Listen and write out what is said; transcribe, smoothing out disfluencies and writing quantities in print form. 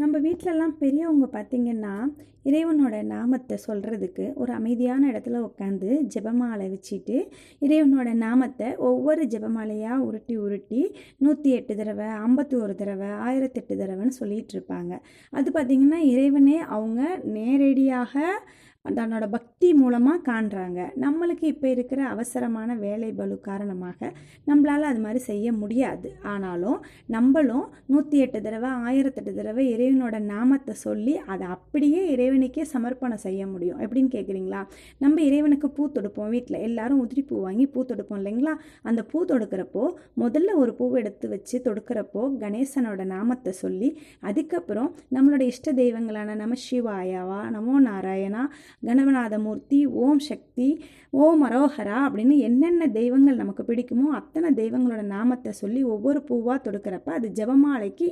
நம்ம வீட்டிலலாம் பெரியவங்க பார்த்திங்கன்னா, இறைவனோட நாமத்தை சொல்கிறதுக்கு ஒரு அமைதியான இடத்துல உட்காந்து ஜெபமாலை வச்சுட்டு, இறைவனோட நாமத்தை ஒவ்வொரு ஜெபமாலையாக உருட்டி உருட்டி 108 தடவை, 51 தடவை, 1008 தடவைன்னு சொல்லிகிட்டு இருப்பாங்க. அது பார்த்திங்கன்னா இறைவனே அவங்க நேரடியாக தன்னோட பக்தி மூலமாக காண்றாங்க. நம்மளுக்கு இப்போ இருக்கிற அவசரமான வேலை பளு காரணமாக நம்மளால் அது மாதிரி செய்ய முடியாது. ஆனாலும் நம்மளும் 108 தடவை 1008 தடவை இறைவனோட நாமத்தை சொல்லி அதை அப்படியே இறைவனுக்கே சமர்ப்பணம் செய்ய முடியும். எப்படின்னு கேட்குறீங்களா? நம்ம இறைவனுக்கு பூ தொடுப்போம். வீட்டில் எல்லாரும் உதிரி பூ வாங்கி பூ தொடுப்போம் இல்லைங்களா? அந்த பூ தொடுக்கிறப்போ முதல்ல ஒரு பூவை எடுத்து வச்சு தொடுக்கிறப்போ கணேசனோட நாமத்தை சொல்லி, அதுக்கப்புறம் நம்மளோட இஷ்ட தெய்வங்களான நம சிவாயாவா, நமோ நாராயணா, கணவநாதமூர்த்தி, ஓம் சக்தி, ஓம் அரோஹரா அப்படின்னு என்னென்ன தெய்வங்கள் நமக்கு பிடிக்குமோ அத்தனை தெய்வங்களோட நாமத்தை சொல்லி ஒவ்வொரு பூவாக தொடுக்கிறப்ப அது ஜெபமாலைக்கு